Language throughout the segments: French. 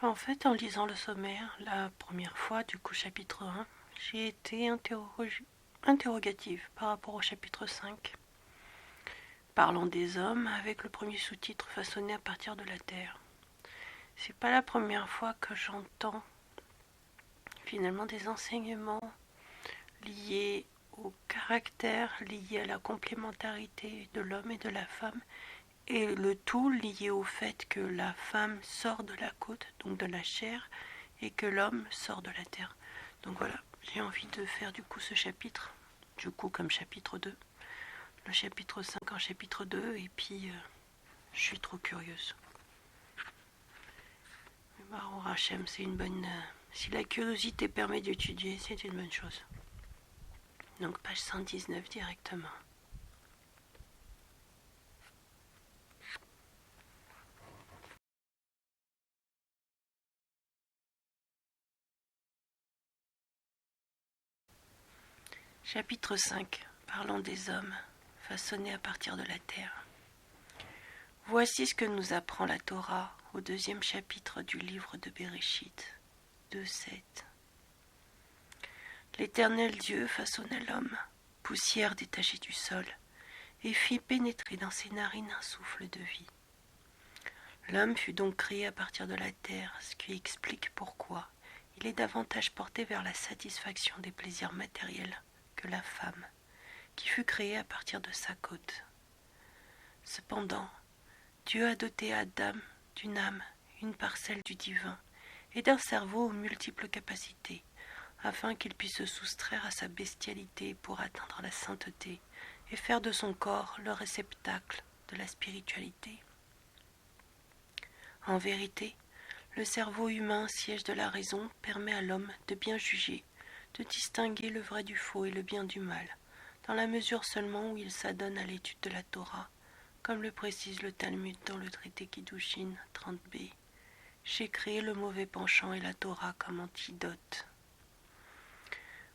En fait, en lisant le sommaire, la première fois, du coup chapitre 1, j'ai été interrogative par rapport au chapitre 5, parlant des hommes avec le premier sous-titre façonné à partir de la Terre. C'est pas la première fois que j'entends finalement des enseignements liés au caractère, liés à la complémentarité de l'homme et de la femme, et le tout lié au fait que la femme sort de la côte, donc de la chair, et que l'homme sort de la terre. Donc voilà, j'ai envie de faire du coup ce chapitre, du coup comme chapitre 2, le chapitre 5 en chapitre 2, et puis je suis trop curieuse. Baruch Hashem, c'est une bonne... si la curiosité permet d'étudier, c'est une bonne chose. Donc page 119 directement. Chapitre 5, parlons des hommes, façonnés à partir de la terre. Voici ce que nous apprend la Torah au 2e chapitre du livre de Bereshit, 2:7. L'Éternel Dieu façonna l'homme, poussière détachée du sol, et fit pénétrer dans ses narines un souffle de vie. L'homme fut donc créé à partir de la terre, ce qui explique pourquoi il est davantage porté vers la satisfaction des plaisirs matériels que la femme, qui fut créée à partir de sa côte. Cependant, Dieu a doté Adam d'une âme, une parcelle du divin, et d'un cerveau aux multiples capacités, afin qu'il puisse se soustraire à sa bestialité pour atteindre la sainteté et faire de son corps le réceptacle de la spiritualité. En vérité, le cerveau humain, siège de la raison, permet à l'homme de bien juger, de distinguer le vrai du faux et le bien du mal, dans la mesure seulement où il s'adonne à l'étude de la Torah, comme le précise le Talmud dans le traité Kiddushin 30b. J'ai créé le mauvais penchant et la Torah comme antidote.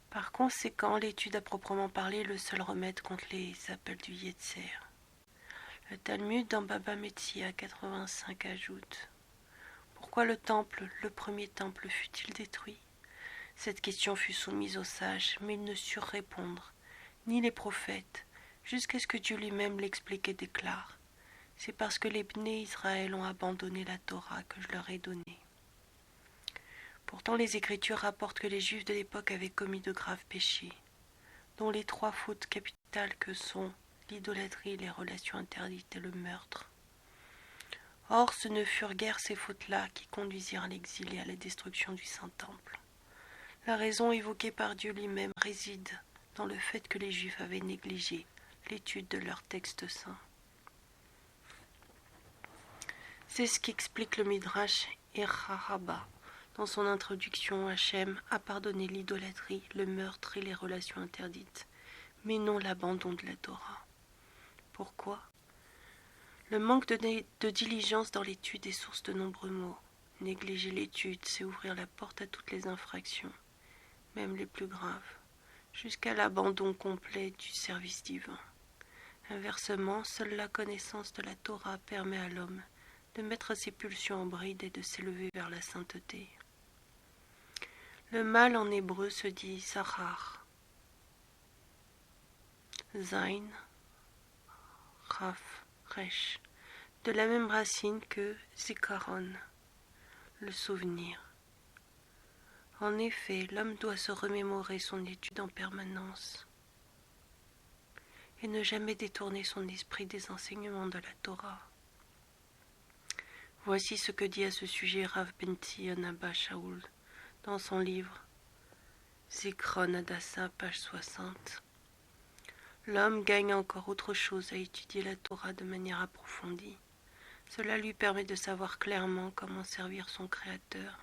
Par conséquent, l'étude à proprement parler est le seul remède contre les appels du Yetzer. Le Talmud dans Baba Metzia 85 ajoute: pourquoi le premier temple fut-il détruit? Cette question fut soumise aux sages, mais ils ne surent répondre, ni les prophètes, jusqu'à ce que Dieu lui-même l'explique et déclare: c'est parce que les Bnei Israël ont abandonné la Torah que je leur ai donnée. Pourtant, les Écritures rapportent que les Juifs de l'époque avaient commis de graves péchés, dont les 3 fautes capitales que sont l'idolâtrie, les relations interdites et le meurtre. Or, ce ne furent guère ces fautes-là qui conduisirent à l'exil et à la destruction du Saint-Temple. La raison évoquée par Dieu lui-même réside dans le fait que les Juifs avaient négligé l'étude de leurs textes saints. C'est ce qu'explique le Midrash Erharaba dans son introduction. Hachem a pardonné l'idolâtrie, le meurtre et les relations interdites, mais non l'abandon de la Torah. Pourquoi? Le manque de diligence dans l'étude est source de nombreux maux. Négliger l'étude, c'est ouvrir la porte à toutes les infractions, même les plus graves, jusqu'à l'abandon complet du service divin. Inversement, seule la connaissance de la Torah permet à l'homme de mettre ses pulsions en bride et de s'élever vers la sainteté. Le mal en hébreu se dit Zahar, Zain, Raf, Resh, de la même racine que Zikaron, le souvenir. En effet, l'homme doit se remémorer son étude en permanence et ne jamais détourner son esprit des enseignements de la Torah. Voici ce que dit à ce sujet Rav Ben-Zion Abba Shaul dans son livre Zikron Hadassah, page 60. L'homme gagne encore autre chose à étudier la Torah de manière approfondie. Cela lui permet de savoir clairement comment servir son Créateur,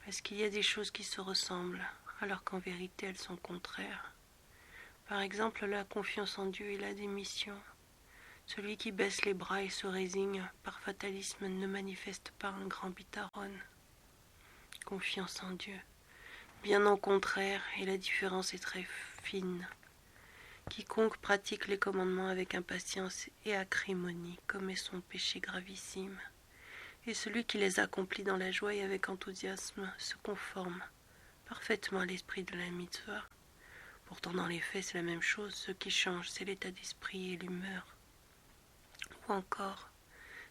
parce qu'il y a des choses qui se ressemblent, alors qu'en vérité elles sont contraires. Par exemple, la confiance en Dieu et la démission. Celui qui baisse les bras et se résigne par fatalisme ne manifeste pas un grand bitaron. Confiance en Dieu. Bien au contraire, et la différence est très fine. Quiconque pratique les commandements avec impatience et acrimonie commet son péché gravissime, et celui qui les accomplit dans la joie et avec enthousiasme se conforme parfaitement à l'esprit de la mitzvah. Pourtant, dans les faits, c'est la même chose. Ce qui change, c'est l'état d'esprit et l'humeur. Ou encore,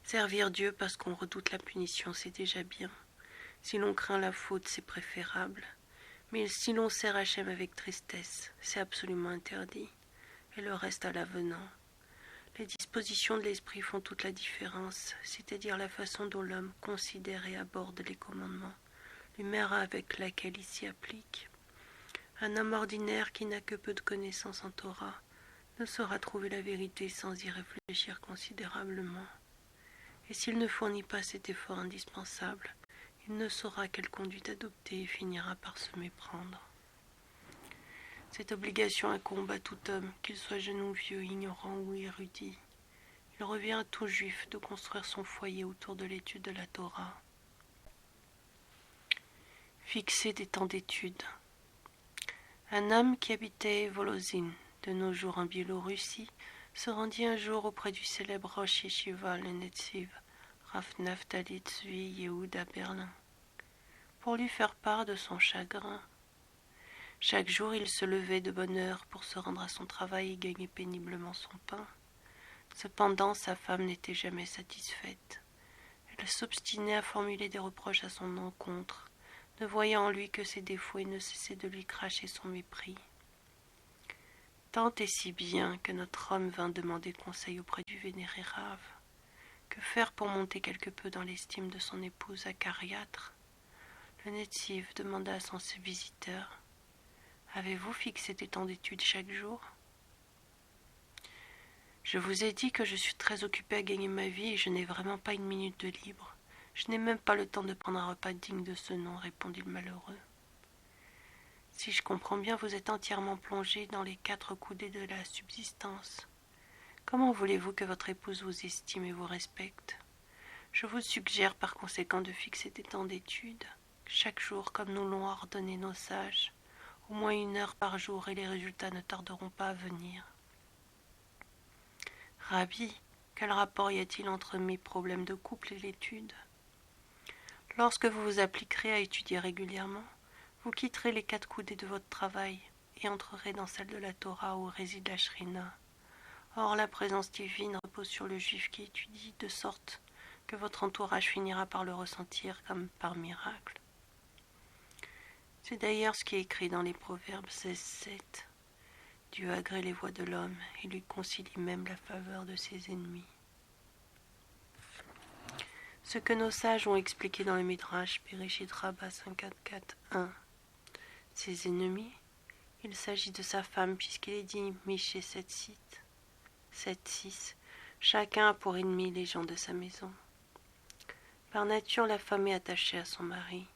servir Dieu parce qu'on redoute la punition, c'est déjà bien. Si l'on craint la faute, c'est préférable. Mais si l'on sert Hachem avec tristesse, c'est absolument interdit. Et le reste à l'avenant. Les dispositions de l'esprit font toute la différence, c'est-à-dire la façon dont l'homme considère et aborde les commandements, l'humeur avec laquelle il s'y applique. Un homme ordinaire qui n'a que peu de connaissances en Torah ne saura trouver la vérité sans y réfléchir considérablement. Et s'il ne fournit pas cet effort indispensable, il ne saura quelle conduite adopter et finira par se méprendre. Cette obligation incombe à tout homme, qu'il soit jeune ou vieux, ignorant ou érudit. Il revient à tout juif de construire son foyer autour de l'étude de la Torah. Fixer des temps d'étude. Un homme qui habitait Volozhin, de nos jours en Biélorussie, se rendit un jour auprès du célèbre Rosh Yeshiva, le Netziv, Rav Naftali Tzvi Yehuda Berlin, pour lui faire part de son chagrin. Chaque jour, il se levait de bonne heure pour se rendre à son travail et gagner péniblement son pain. Cependant, sa femme n'était jamais satisfaite. Elle s'obstinait à formuler des reproches à son encontre, ne voyant en lui que ses défauts et ne cessait de lui cracher son mépris. Tant et si bien que notre homme vint demander conseil auprès du vénéré Rav. Que faire pour monter quelque peu dans l'estime de son épouse acariâtre? Le Netziv demanda à son visiteur: « Avez-vous fixé des temps d'études chaque jour ?»« Je vous ai dit que je suis très occupé à gagner ma vie et je n'ai vraiment pas une minute de libre. Je n'ai même pas le temps de prendre un repas digne de ce nom, répondit le malheureux. Si je comprends bien, vous êtes entièrement plongé dans les 4 coudées de la subsistance. Comment voulez-vous que votre épouse vous estime et vous respecte? Je vous suggère par conséquent de fixer des temps d'études, chaque jour comme nous l'ont ordonné nos sages, au moins 1 heure par jour et les résultats ne tarderont pas à venir. Rabbi, quel rapport y a-t-il entre mes problèmes de couple et l'étude? Lorsque vous vous appliquerez à étudier régulièrement, vous quitterez les 4 coudées de votre travail et entrerez dans celle de la Torah où réside la Shrina. Or, la présence divine repose sur le juif qui étudie, de sorte que votre entourage finira par le ressentir comme par miracle. C'est d'ailleurs ce qui est écrit dans les Proverbes 16:7. Dieu agrée les voies de l'homme et lui concilie même la faveur de ses ennemis. Ce que nos sages ont expliqué dans le Midrash Bereshit Rabbah 54.1. Ses ennemis, il s'agit de sa femme puisqu'il est dit Michée 7.6. Chacun a pour ennemi les gens de sa maison. Par nature, la femme est attachée à son mari.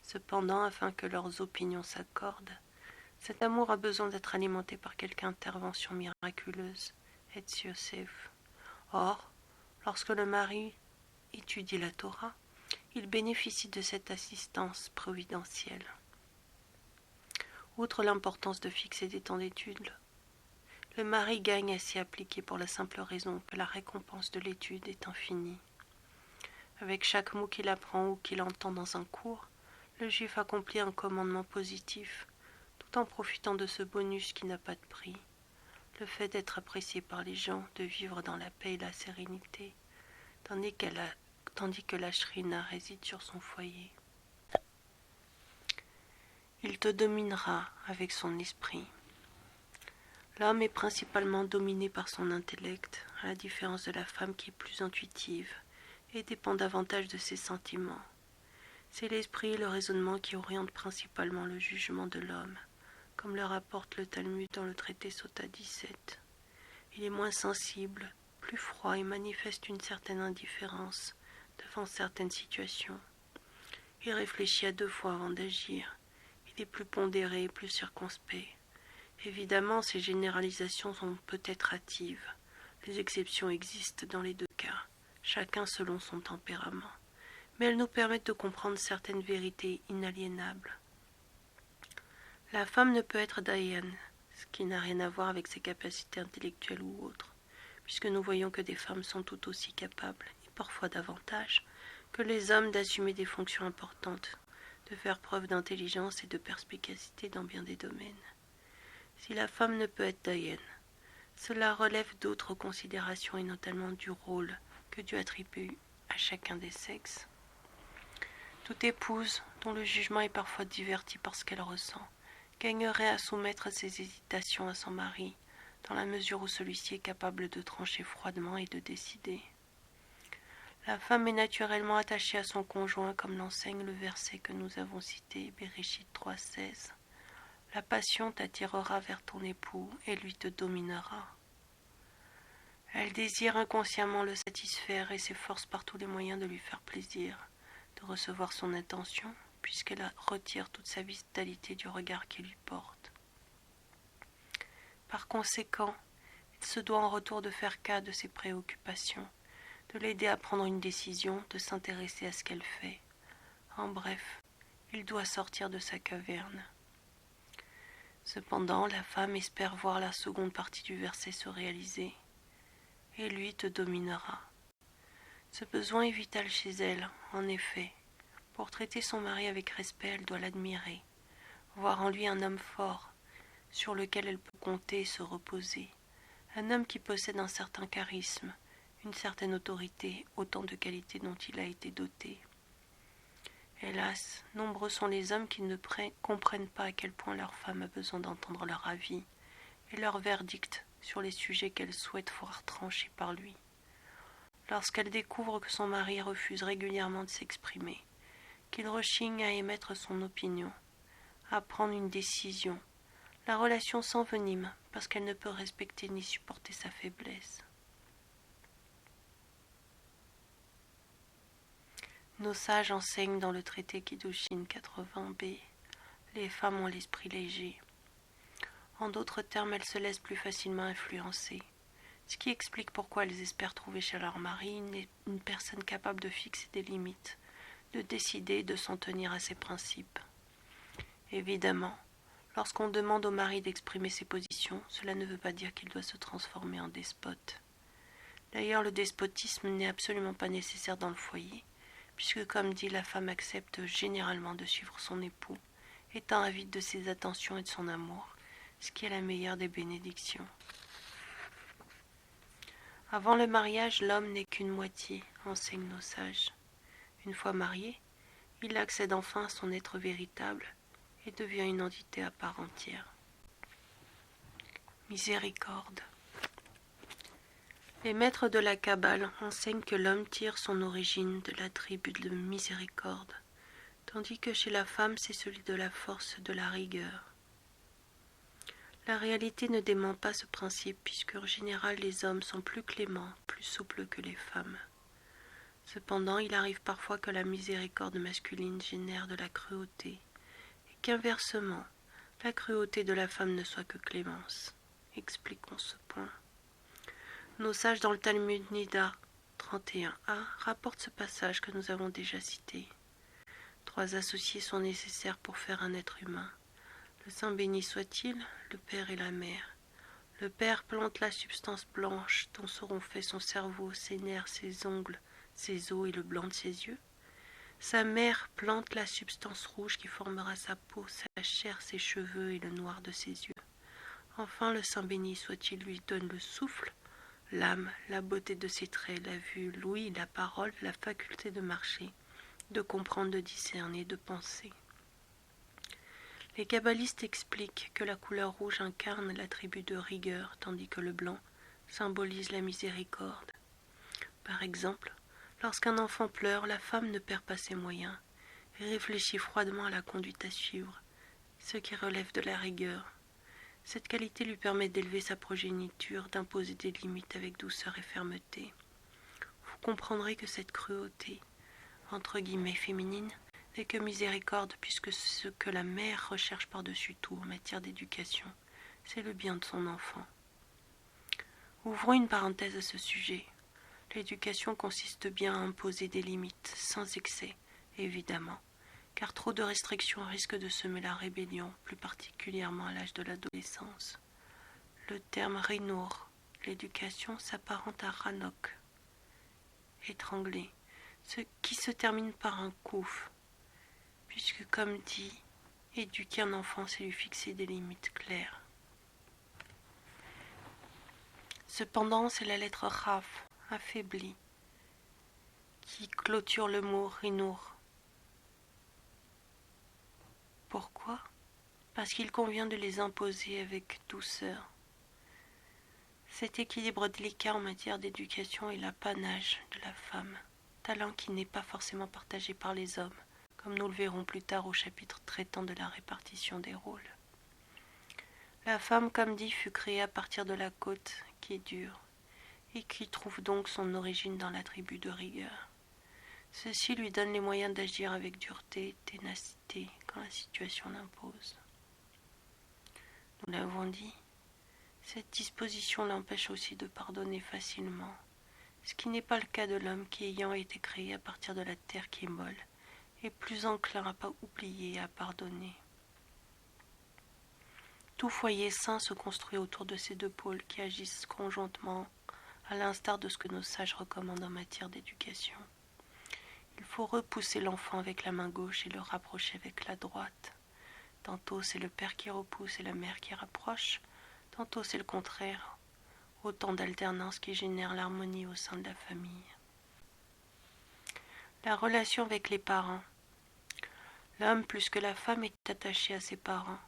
Cependant, afin que leurs opinions s'accordent, cet amour a besoin d'être alimenté par quelque intervention miraculeuse, Etz Yosef. Or, lorsque le mari étudie la Torah, il bénéficie de cette assistance providentielle. Outre l'importance de fixer des temps d'études, le mari gagne à s'y appliquer pour la simple raison que la récompense de l'étude est infinie. Avec chaque mot qu'il apprend ou qu'il entend dans un cours, le juif accomplit un commandement positif, tout en profitant de ce bonus qui n'a pas de prix, le fait d'être apprécié par les gens, de vivre dans la paix et la sérénité, tandis que la Shrina réside sur son foyer. Il te dominera avec son esprit. L'homme est principalement dominé par son intellect, à la différence de la femme qui est plus intuitive et dépend davantage de ses sentiments. C'est l'esprit et le raisonnement qui orientent principalement le jugement de l'homme, comme le rapporte le Talmud dans le traité Sota 17. Il est moins sensible, plus froid et manifeste une certaine indifférence devant certaines situations. Il réfléchit à 2 fois avant d'agir. Il est plus pondéré et plus circonspect. Évidemment, ces généralisations sont peut-être hâtives. Les exceptions existent dans les 2 cas, chacun selon son tempérament. Mais elles nous permettent de comprendre certaines vérités inaliénables. La femme ne peut être dayan, ce qui n'a rien à voir avec ses capacités intellectuelles ou autres, puisque nous voyons que des femmes sont tout aussi capables, et parfois davantage, que les hommes d'assumer des fonctions importantes, de faire preuve d'intelligence et de perspicacité dans bien des domaines. Si la femme ne peut être doyenne, cela relève d'autres considérations et notamment du rôle que Dieu attribue à chacun des sexes. Toute épouse, dont le jugement est parfois diverti par ce qu'elle ressent, gagnerait à soumettre ses hésitations à son mari, dans la mesure où celui-ci est capable de trancher froidement et de décider. La femme est naturellement attachée à son conjoint, comme l'enseigne le verset que nous avons cité, Bereshit 3,16. La passion t'attirera vers ton époux et lui te dominera. Elle désire inconsciemment le satisfaire et s'efforce par tous les moyens de lui faire plaisir, de recevoir son attention, puisqu'elle retire toute sa vitalité du regard qu'il lui porte. Par conséquent, il se doit en retour de faire cas de ses préoccupations, de l'aider à prendre une décision, de s'intéresser à ce qu'elle fait. En bref, il doit sortir de sa caverne. Cependant, la femme espère voir la seconde partie du verset se réaliser. Et lui te dominera. Ce besoin est vital chez elle, en effet. Pour traiter son mari avec respect, elle doit l'admirer, voir en lui un homme fort, sur lequel elle peut compter et se reposer. Un homme qui possède un certain charisme, une certaine autorité, autant de qualités dont il a été doté. Hélas, nombreux sont les hommes qui ne comprennent pas à quel point leur femme a besoin d'entendre leur avis et leur verdict sur les sujets qu'elle souhaite voir tranchés par lui. Lorsqu'elle découvre que son mari refuse régulièrement de s'exprimer, qu'il rechigne à émettre son opinion, à prendre une décision, la relation s'envenime parce qu'elle ne peut respecter ni supporter sa faiblesse. Nos sages enseignent dans le traité Kiddushin 80b, les femmes ont l'esprit léger. En d'autres termes, elles se laissent plus facilement influencer, ce qui explique pourquoi elles espèrent trouver chez leur mari une personne capable de fixer des limites, de décider et de s'en tenir à ses principes. Évidemment, lorsqu'on demande au mari d'exprimer ses positions, cela ne veut pas dire qu'il doit se transformer en despote. D'ailleurs, le despotisme n'est absolument pas nécessaire dans le foyer, puisque, comme dit, la femme accepte généralement de suivre son époux, étant avide de ses attentions et de son amour, ce qui est la meilleure des bénédictions. Avant le mariage, l'homme n'est qu'une moitié, enseignent nos sages. Une fois marié, il accède enfin à son être véritable et devient une entité à part entière. Miséricorde. Les maîtres de la Kabbale enseignent que l'homme tire son origine de l'attribut de miséricorde, tandis que chez la femme c'est celui de la force, de la rigueur. La réalité ne dément pas ce principe puisque en général les hommes sont plus cléments, plus souples que les femmes. Cependant, il arrive parfois que la miséricorde masculine génère de la cruauté et qu'inversement, la cruauté de la femme ne soit que clémence. Expliquons ce point. Nos sages dans le Talmud Nida 31a rapportent ce passage que nous avons déjà cité. 3 associés sont nécessaires pour faire un être humain. Le Saint béni soit-il, le Père et la Mère. Le Père plante la substance blanche dont seront faits son cerveau, ses nerfs, ses ongles, ses os et le blanc de ses yeux. Sa mère plante la substance rouge qui formera sa peau, sa chair, ses cheveux et le noir de ses yeux. Enfin, le Saint béni soit-il lui donne le souffle, l'âme, la beauté de ses traits, la vue, l'ouïe, la parole, la faculté de marcher, de comprendre, de discerner, de penser. Les kabbalistes expliquent que la couleur rouge incarne l'attribut de rigueur, tandis que le blanc symbolise la miséricorde. Par exemple, lorsqu'un enfant pleure, la femme ne perd pas ses moyens et réfléchit froidement à la conduite à suivre, ce qui relève de la rigueur. Cette qualité lui permet d'élever sa progéniture, d'imposer des limites avec douceur et fermeté. Vous comprendrez que cette cruauté, entre guillemets féminine, n'est que miséricorde, puisque ce que la mère recherche par-dessus tout en matière d'éducation, c'est le bien de son enfant. Ouvrons une parenthèse à ce sujet. L'éducation consiste bien à imposer des limites, sans excès, évidemment, car trop de restrictions risquent de semer la rébellion, plus particulièrement à l'âge de l'adolescence. Le terme rinour, l'éducation, s'apparente à ranok, étrangler, ce qui se termine par un couf, puisque comme dit, éduquer un enfant, c'est lui fixer des limites claires. Cependant, c'est la lettre Raf, affaiblie, qui clôture le mot Rinour. Pourquoi ? Parce qu'il convient de les imposer avec douceur. Cet équilibre délicat en matière d'éducation est l'apanage de la femme, talent qui n'est pas forcément partagé par les hommes, comme nous le verrons plus tard au chapitre traitant de la répartition des rôles. La femme, comme dit, fut créée à partir de la côte, qui est dure, et qui trouve donc son origine dans l'attribut de rigueur. Ceci lui donne les moyens d'agir avec dureté et ténacité quand la situation l'impose. Nous l'avons dit, cette disposition l'empêche aussi de pardonner facilement, ce qui n'est pas le cas de l'homme qui, ayant été créé à partir de la terre qui est molle, est plus enclin à pas oublier et à pardonner. Tout foyer sain se construit autour de ces deux pôles qui agissent conjointement, à l'instar de ce que nos sages recommandent en matière d'éducation. Il faut repousser l'enfant avec la main gauche et le rapprocher avec la droite. Tantôt c'est le père qui repousse et la mère qui rapproche, tantôt c'est le contraire, autant d'alternances qui génèrent l'harmonie au sein de la famille. La relation avec les parents. L'homme plus que la femme est attaché à ses parents.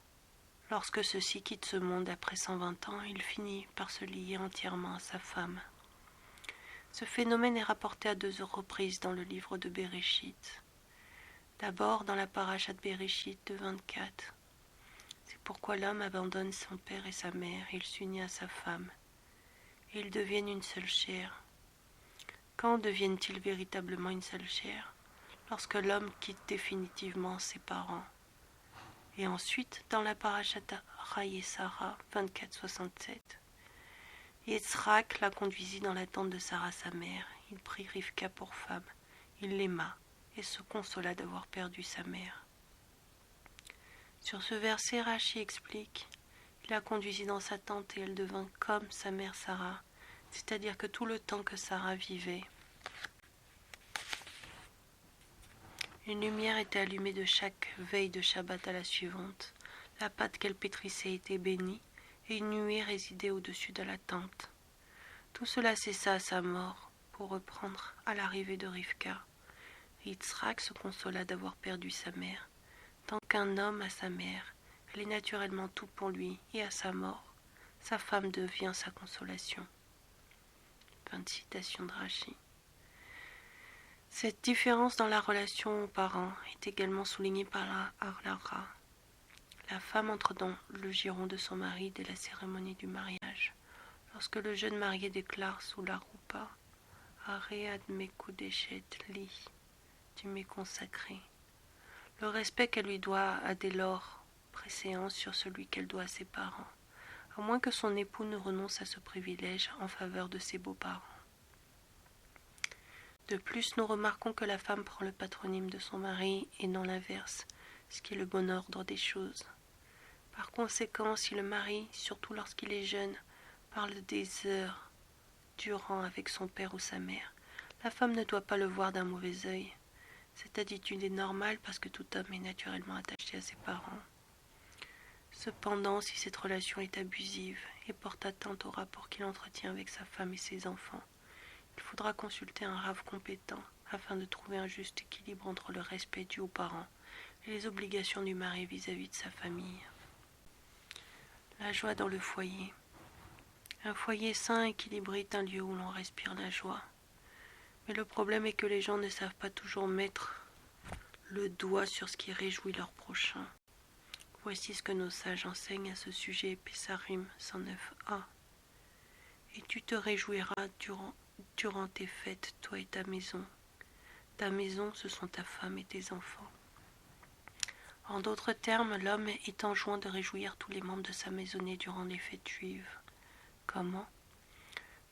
Lorsque ceux-ci quittent ce monde après 120 ans, il finit par se lier entièrement à sa femme. Ce phénomène est rapporté à 2 reprises dans le livre de Béréchit. D'abord dans la paracha de Béréchit de 24. C'est pourquoi l'homme abandonne son père et sa mère, et il s'unit à sa femme, et ils deviennent une seule chair. Quand deviennent-ils véritablement une seule chair ? Lorsque l'homme quitte définitivement ses parents. Et ensuite, dans la parachata Raï et Sarah 24-67, Yitzhak la conduisit dans la tente de Sarah sa mère. Il prit Rivka pour femme. Il l'aima et se consola d'avoir perdu sa mère. Sur ce verset, Rachi explique: il la conduisit dans sa tente et elle devint comme sa mère Sarah, c'est-à-dire que tout le temps que Sarah vivait, une lumière était allumée de chaque veille de Shabbat à la suivante. La pâte qu'elle pétrissait était bénie, et une nuée résidait au-dessus de la tente. Tout cela cessa à sa mort, pour reprendre à l'arrivée de Rivka. Yitzhak se consola d'avoir perdu sa mère. Tant qu'un homme a sa mère, elle est naturellement tout pour lui, et à sa mort, sa femme devient sa consolation. Fin de citation de Rachi. Cette différence dans la relation aux parents est également soulignée par la Harlara. La femme entre dans le giron de son mari dès la cérémonie du mariage. Lorsque le jeune marié déclare sous la roupa « Are adme kudeshet li » tu m'es consacré. Le respect qu'elle lui doit a dès lors préséance sur celui qu'elle doit à ses parents, à moins que son époux ne renonce à ce privilège en faveur de ses beaux-parents. De plus, nous remarquons que la femme prend le patronyme de son mari et non l'inverse, ce qui est le bon ordre des choses. Par conséquent, si le mari, surtout lorsqu'il est jeune, parle des heures durant avec son père ou sa mère, la femme ne doit pas le voir d'un mauvais œil. Cette attitude est normale parce que tout homme est naturellement attaché à ses parents. Cependant, si cette relation est abusive et porte atteinte au rapport qu'il entretient avec sa femme et ses enfants, il faudra consulter un rave compétent afin de trouver un juste équilibre entre le respect dû aux parents et les obligations du mari vis-à-vis de sa famille. La joie dans le foyer. Un foyer sain et équilibré est un lieu où l'on respire la joie. Mais le problème est que les gens ne savent pas toujours mettre le doigt sur ce qui réjouit leur prochain. Voici ce que nos sages enseignent à ce sujet, Pesarim 109a. Et tu te réjouiras durant tes fêtes, toi et ta maison. Ta maison, ce sont ta femme et tes enfants. En d'autres termes, l'homme est enjoint de réjouir tous les membres de sa maisonnée durant les fêtes juives. Comment ?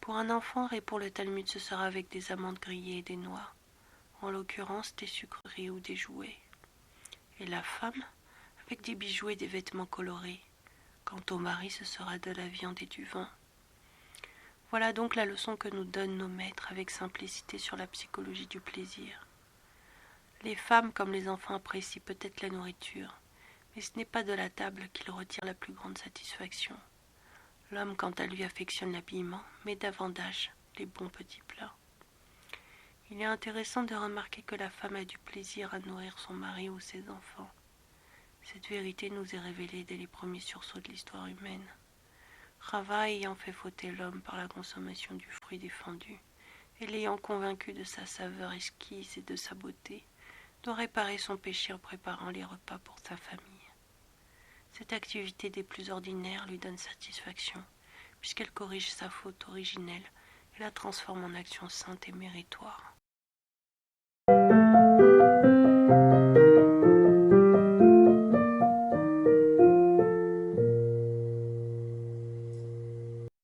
Pour un enfant, et pour le Talmud, ce sera avec des amandes grillées et des noix, en l'occurrence des sucreries ou des jouets. Et la femme, avec des bijoux et des vêtements colorés. Quant au mari, ce sera de la viande et du vin. Voilà donc la leçon que nous donnent nos maîtres avec simplicité sur la psychologie du plaisir. Les femmes comme les enfants apprécient peut-être la nourriture, mais ce n'est pas de la table qu'ils retirent la plus grande satisfaction. L'homme, quant à lui, affectionne l'habillement, mais davantage les bons petits plats. Il est intéressant de remarquer que la femme a du plaisir à nourrir son mari ou ses enfants. Cette vérité nous est révélée dès les premiers sursauts de l'histoire humaine. Rava ayant fait fauter l'homme par la consommation du fruit défendu, et l'ayant convaincu de sa saveur exquise et de sa beauté, doit réparer son péché en préparant les repas pour sa famille. Cette activité des plus ordinaires lui donne satisfaction, puisqu'elle corrige sa faute originelle et la transforme en action sainte et méritoire.